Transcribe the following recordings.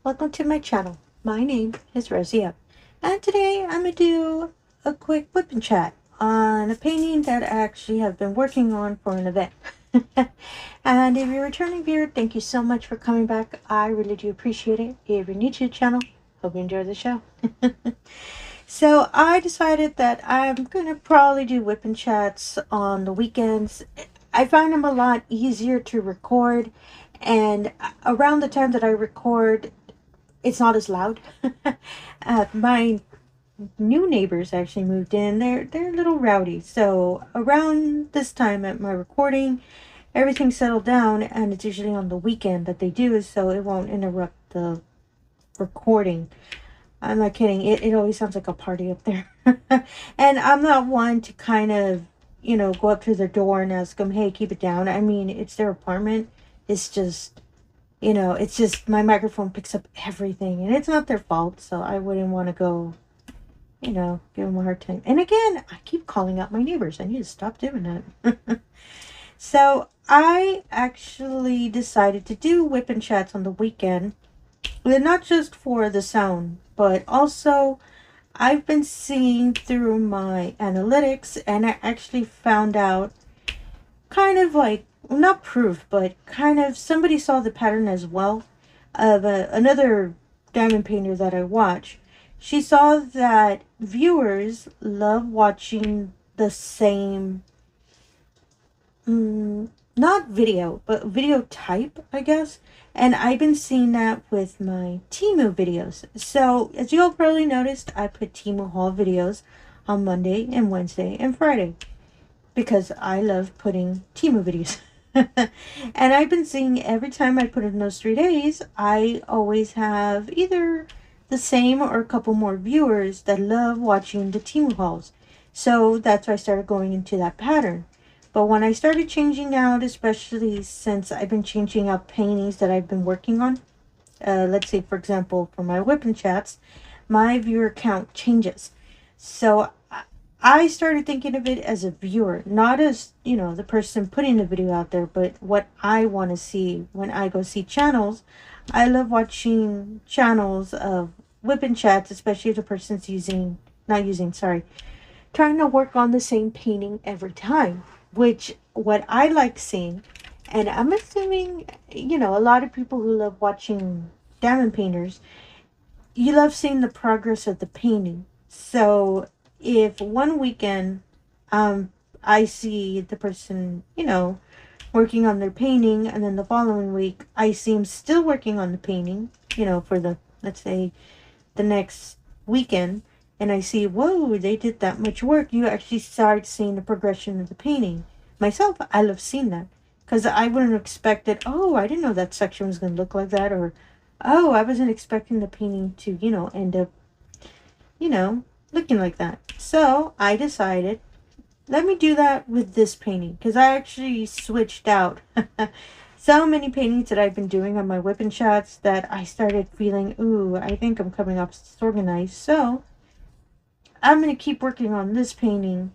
welcome to my channel. My name is Rosy O, and today I'm going to do a quick whip and chat on a painting that I actually have been working on for an event. And if you're a returning viewer, thank you so much for coming back. I really do appreciate it. If you're new to the channel, hope you enjoy the show. So I decided that I'm going to probably do whip and chats on the weekends. I find them a lot easier to record, and around the time that I record, it's not as loud. My new neighbors actually moved in. They're a little rowdy. So around this time at my recording, everything settled down, and it's usually on the weekend that they do, so it won't interrupt the recording. I'm not kidding. It always sounds like a party up there. And I'm not one to kind of, go up to their door and ask them, hey, keep it down. I mean, it's their apartment. It's just, it's just my microphone picks up everything, and it's not their fault. So I wouldn't want to go, give them a hard time. And again, I keep calling out my neighbors. I need to stop doing that. So I actually decided to do whip and chats on the weekend. Not just for the sound, but also I've been seeing through my analytics, and I actually found out kind of like, not proof, but kind of somebody saw the pattern as well of another diamond painter that I watch. She saw that viewers love watching the same, not video, but video type, I guess. And I've been seeing that with my Temu videos. So, as you all probably noticed, I put Temu haul videos on Monday and Wednesday and Friday, because I love putting Temu videos. And I've been seeing every time I put in those 3 days, I always have either the same or a couple more viewers that love watching the Temu hauls. So, that's why I started going into that pattern. But when I started changing out, especially since I've been changing out paintings that I've been working on, let's say, for example, for my whip and chats, my viewer count changes. So I started thinking of it as a viewer, not as, the person putting the video out there, but what I want to see when I go see channels. I love watching channels of whip and chats, especially if the person's trying to work on the same painting every time. Which, what I like seeing, and I'm assuming, a lot of people who love watching diamond painters, you love seeing the progress of the painting. So if one weekend I see the person, working on their painting, and then the following week I see him still working on the painting, for the, let's say, the next weekend, and I see, whoa, they did that much work, you actually start seeing the progression of the painting. Myself, I love seeing that, because I wouldn't expect it. Oh, I didn't know that section was going to look like that, or, oh, I wasn't expecting the painting to, end up, looking like that. So I decided, let me do that with this painting, because I actually switched out so many paintings that I've been doing on my whip and chats that I started feeling, ooh, I think I'm coming off disorganized. So I'm going to keep working on this painting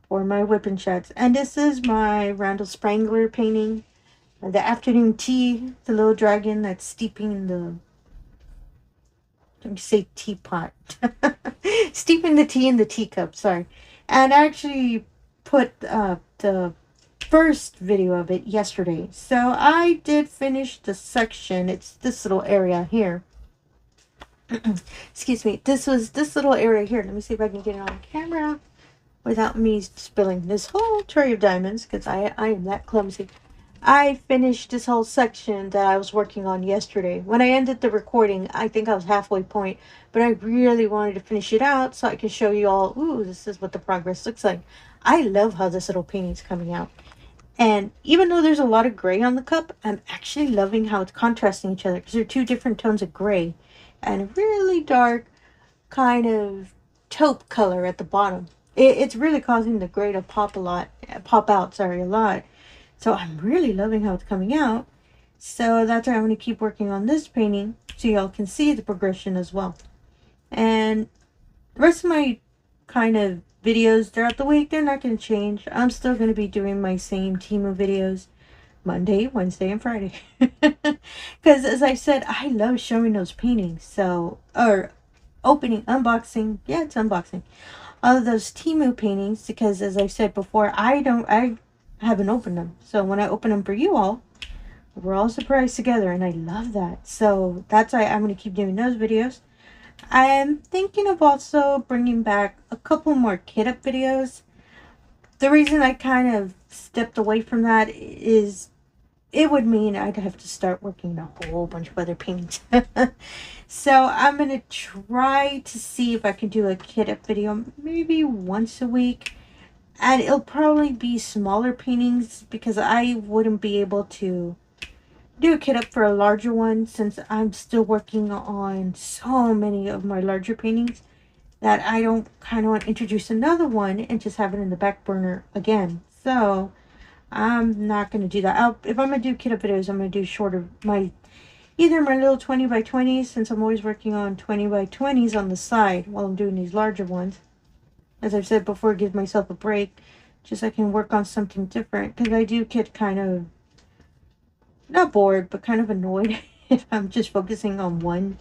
for my whip and chats. And this is my Randall Spangler painting, the afternoon tea, the little dragon that's steeping in the, let me say, teapot. Steeping the tea in the teacup, sorry. And I actually put the first video of it yesterday. So I did finish the section. It's this little area here. Excuse me. This was this little area here. Let me see if I can get it on camera without me spilling this whole tray of diamonds, because I am that clumsy. I finished this whole section that I was working on yesterday. When I ended the recording, I think I was halfway point, but I really wanted to finish it out so I can show you all, ooh, this is what the progress looks like. I love how this little painting's coming out. And even though there's a lot of gray on the cup, I'm actually loving how it's contrasting each other, because they're two different tones of gray and a really dark kind of taupe color at the bottom. It's really causing the gray to pop out a lot. So I'm really loving how it's coming out. So that's why I'm going to keep working on this painting, so y'all can see the progression as well. And the rest of my kind of videos throughout the week, they're not going to change. I'm still going to be doing my same Temu videos. Monday, Wednesday, and Friday. Because as I said, I love showing those paintings. So, or opening, unboxing. Yeah, it's unboxing. All of those Temu paintings, because as I said before, I haven't opened them. So when I open them for you all, we're all surprised together, and I love that. So that's why I'm going to keep doing those videos. I am thinking of also bringing back a couple more kit up videos. The reason I kind of stepped away from that is it would mean I'd have to start working a whole bunch of other paintings. So I'm going to try to see if I can do a kit up video maybe once a week. And it'll probably be smaller paintings because I wouldn't be able to do a kit up for a larger one since I'm still working on so many of my larger paintings that I don't kind of want to introduce another one and just have it in the back burner again. So I'm not going to do that. If I'm going to do kit up videos, I'm going to do shorter, either my little 20 by 20s, since I'm always working on 20 by 20s on the side while I'm doing these larger ones. As I've said before, give myself a break, just so I can work on something different, because I do get kind of, not bored, but kind of annoyed if I'm just focusing on one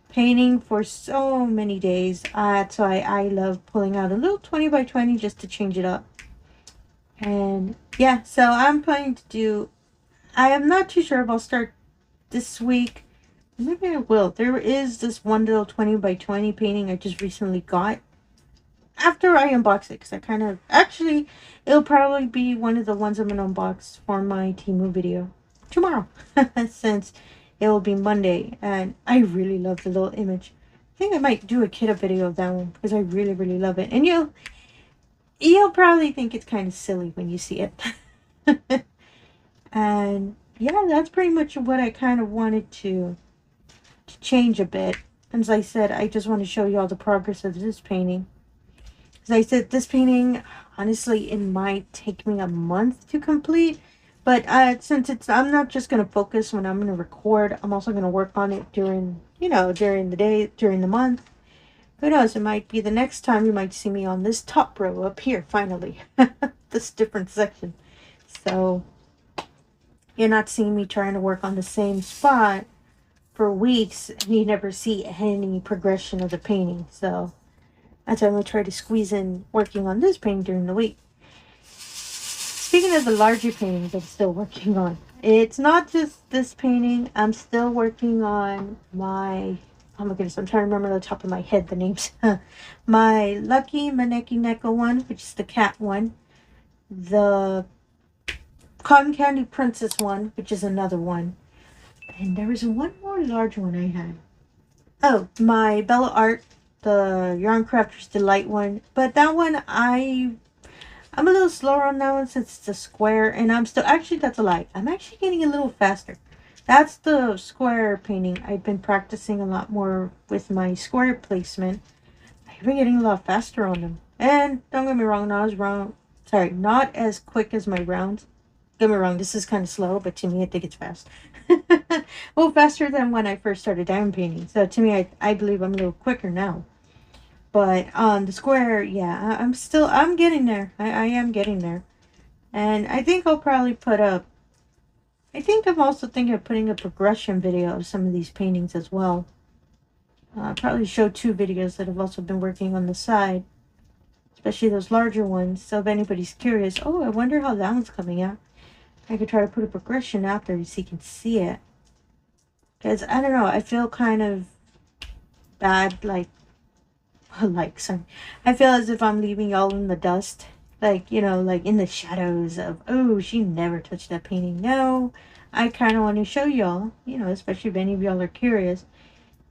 painting for so many days. So I love pulling out a little 20 by 20 just to change it up. And yeah, so I'm planning to do, I am not too sure if I'll start this week. Maybe I will. There is this one little 20 by 20 painting I just recently got. After I unbox it, because I kind of, actually, it'll probably be one of the ones I'm going to unbox for my Temu video tomorrow, since it will be Monday, and I really love the little image. I think I might do a kit up video of that one, because I really, really love it, and you'll probably think it's kind of silly when you see it. And yeah, that's pretty much what I kind of wanted to change a bit. As I said, I just want to show you all the progress of this painting. As I said, this painting, honestly, it might take me a month to complete. But since I'm not just going to focus when I'm going to record, I'm also going to work on it during, during the day, during the month. Who knows, it might be the next time you might see me on this top row up here, finally. This different section. So, you're not seeing me trying to work on the same spot for weeks, and you never see any progression of the painting. So, that's why I'm going to try to squeeze in working on this painting during the week. Speaking of the larger paintings I'm still working on, it's not just this painting. I'm still working on my, oh my goodness, I'm trying to remember on the top of my head the names. My Lucky Maneki Neko one, which is the cat one. The Cotton Candy Princess one, which is another one. And there was one more large one I had. Oh, my Bella Art, the Yarn Crafter's Delight one. But that one, I'm a little slower on that one since it's a square. And I'm still, actually, that's a lie. I'm actually getting a little faster. That's the square painting. I've been practicing a lot more with my square placement. I've been getting a lot faster on them. And don't get me wrong, not as quick as my rounds. Don't get me wrong, this is kind of slow, but to me, I think it's fast. Well, faster than when I first started diamond painting. So to me, I believe I'm a little quicker now. But on the square, yeah, I'm getting there. I am getting there. And I think I'll probably I'm also thinking of putting a progression video of some of these paintings as well. I'll probably show 2 videos that I've also been working on the side. Especially those larger ones. So if anybody's curious, oh, I wonder how that one's coming out. I could try to put a progression out there so you can see it. Because, I don't know, I feel kind of bad, sorry. I feel as if I'm leaving y'all in the dust. Like in the shadows of, oh, she never touched that painting. No, I kind of want to show y'all, especially if any of y'all are curious,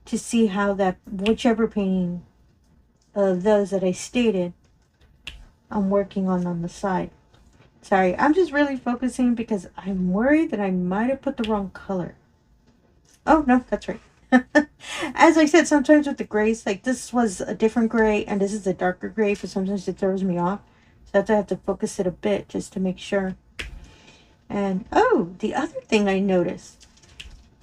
to see how whichever painting of those that I stated, I'm working on the side. Sorry, I'm just really focusing because I'm worried that I might have put the wrong color. Oh, no, that's right. As I said, sometimes with the grays, like this was a different gray and this is a darker gray, but sometimes it throws me off. So that's why I have to focus it a bit just to make sure. And, oh, the other thing I noticed.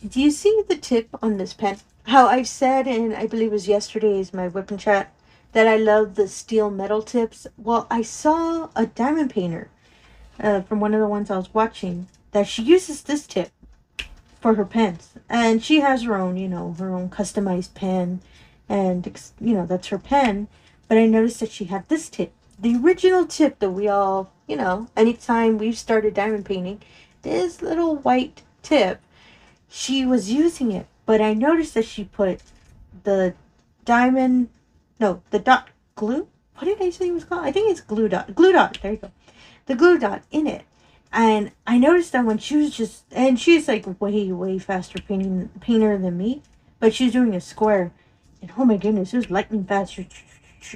Do you see the tip on this pen? How I said, and I believe it was yesterday's my whip and chat, that I love the steel metal tips. Well, I saw a diamond painter from one of the ones I was watching. that she uses this tip for her pens. And she has her own, her own customized pen. And, that's her pen. But I noticed that she had this tip. The original tip that we all, anytime we've started diamond painting, this little white tip, she was using it. But I noticed that she put the the dot glue. What did I say it was called? I think it's glue dot. Glue dot. There you go. The glue dot in it. And I noticed that when she was and she's like way, way faster painter than me, but she's doing a square. And oh my goodness, it was lightning fast.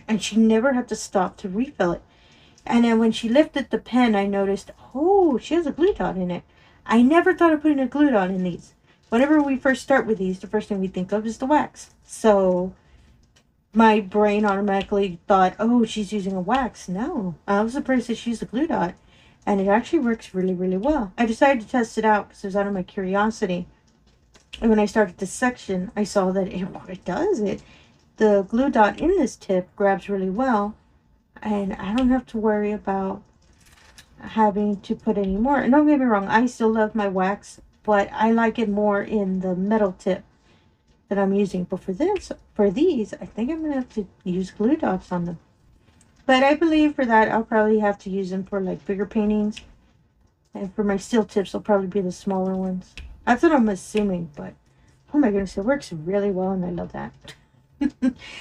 And she never had to stop to refill it. And then when she lifted the pen, I noticed, oh, she has a glue dot in it. I never thought of putting a glue dot in these. Whenever we first start with these, the first thing we think of is the wax. So my brain automatically thought, oh, she's using a wax. No, I was surprised that she used a glue dot. And it actually works really, really well. I decided to test it out because it was out of my curiosity. And when I started this section, I saw that it does it. The glue dot in this tip grabs really well. And I don't have to worry about having to put any more. And don't get me wrong, I still love my wax. But I like it more in the metal tip that I'm using. But for these, I think I'm going to have to use glue dots on them. But I believe for that, I'll probably have to use them for like bigger paintings. And for my steel tips, they'll probably be the smaller ones. That's what I'm assuming. But, oh my goodness, it works really well and I love that.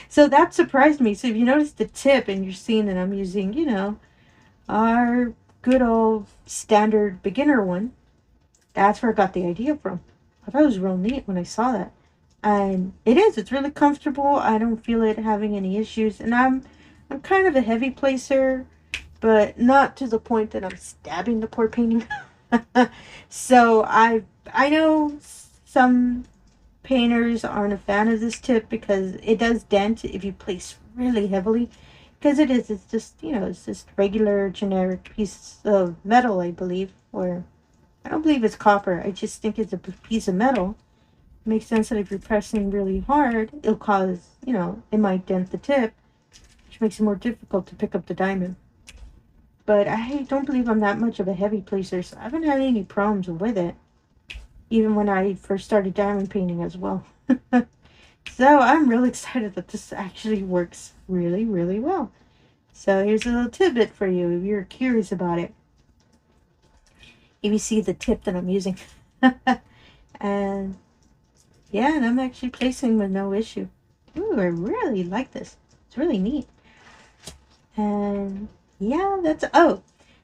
So that surprised me. So if you notice the tip and you're seeing that I'm using, our good old standard beginner one, that's where I got the idea from. I thought it was real neat when I saw that. And it's really comfortable. I don't feel it having any issues. And I'm kind of a heavy placer, but not to the point that I'm stabbing the poor painting. So I know some painters aren't a fan of this tip because it does dent if you place really heavily. Because it's just, it's just regular generic piece of metal, I believe. Or I don't believe it's copper. I just think it's a piece of metal. It makes sense that if you're pressing really hard, it'll cause, it might dent the tip, which makes it more difficult to pick up the diamond. But I don't believe I'm that much of a heavy placer, so I haven't had any problems with it. Even when I first started diamond painting as well. So I'm really excited that this actually works really, really well. So here's a little tidbit for you if you're curious about it. If you see the tip that I'm using. And yeah, and I'm actually placing with no issue. Ooh, I really like this. It's really neat. And yeah,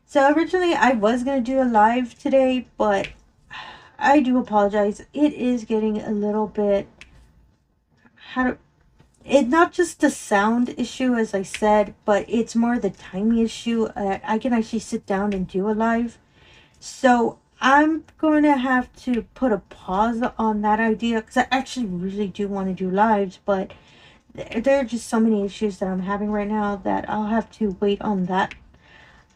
so originally I was going to do a live today, but I do apologize. It is getting a little bit, it's not just the sound issue, as I said, but it's more the timing issue. I can actually sit down and do a live. So I'm going to have to put a pause on that idea because I actually really do want to do lives, but there are just so many issues that I'm having right now that I'll have to wait on that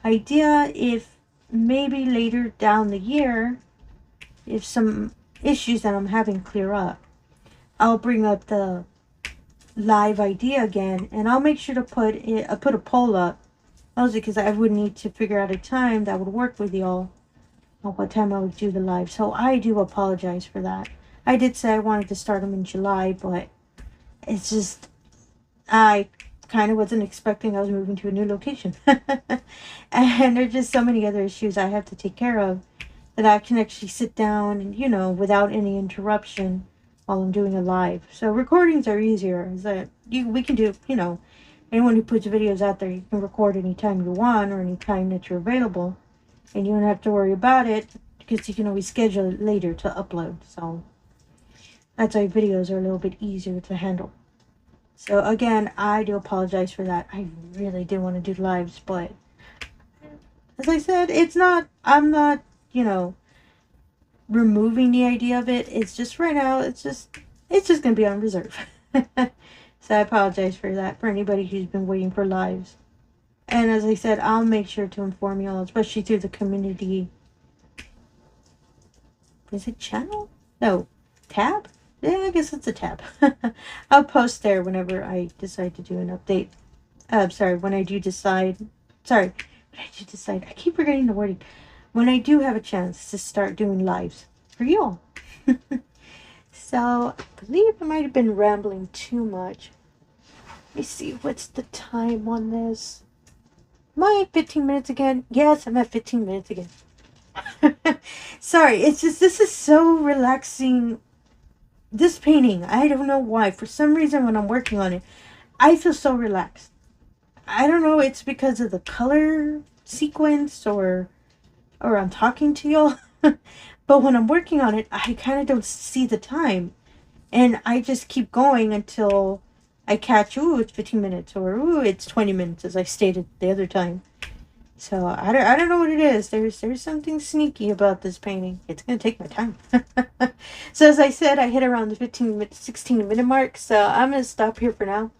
idea. If maybe later down the year, if some issues that I'm having clear up, I'll bring up the live idea again, and I'll make sure to put a poll up, mostly because I would need to figure out a time that would work with y'all on what time I would do the live. So I do apologize for that. I did say I wanted to start them in July, but it's just I kind of wasn't expecting I was moving to a new location. And there's just so many other issues I have to take care of that I can actually sit down and, without any interruption while I'm doing a live. So recordings are easier. Is that we can do, anyone who puts videos out there, you can record anytime you want or anytime that you're available. And you don't have to worry about it because you can always schedule it later to upload. So that's why videos are a little bit easier to handle. So again, I do apologize for that. I really did want to do lives, but as I said, I'm not, removing the idea of it. It's just right now, it's just going to be on reserve. So I apologize for that, for anybody who's been waiting for lives. And as I said, I'll make sure to inform you all, especially through the community. Is it channel? No, tab? Yeah, I guess it's a tab. I'll post there whenever I decide to do an update. When I do decide. I keep forgetting the wording. when I do have a chance to start doing lives for you all. So I believe I might have been rambling too much. Let me see, what's the time on this? Am I at 15 minutes again? Yes, I'm at 15 minutes again. Sorry, it's just, this is so relaxing. This painting, I don't know why. For some reason, when I'm working on it, I feel so relaxed. I don't know, it's because of the color sequence or I'm talking to y'all. But when I'm working on it, I kind of don't see the time. And I just keep going until I catch, ooh, it's 15 minutes, or ooh, it's 20 minutes, as I stated the other time. So I don't know what it is. There's something sneaky about this painting. It's going to take my time. So as I said, I hit around the 16 minute mark. So I'm going to stop here for now.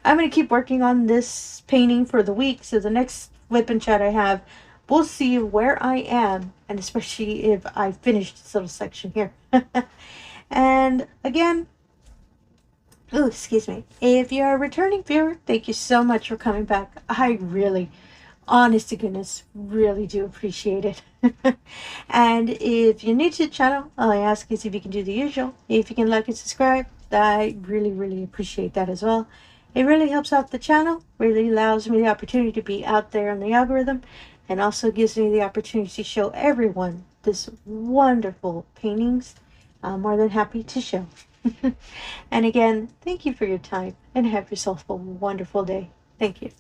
I'm going to keep working on this painting for the week. So the next whip and chat I have, we'll see where I am. And especially if I finish this little section here. And again, oh, excuse me. If you're a returning viewer, thank you so much for coming back. I really, honest to goodness, really do appreciate it. And if you're new to the channel, all I ask is if you can do the usual. If you can like and subscribe, I really, really appreciate that as well. It really helps out the channel, really allows me the opportunity to be out there on the algorithm, and also gives me the opportunity to show everyone this wonderful paintings. I'm more than happy to show. And again, thank you for your time, and have yourself a wonderful day. Thank you.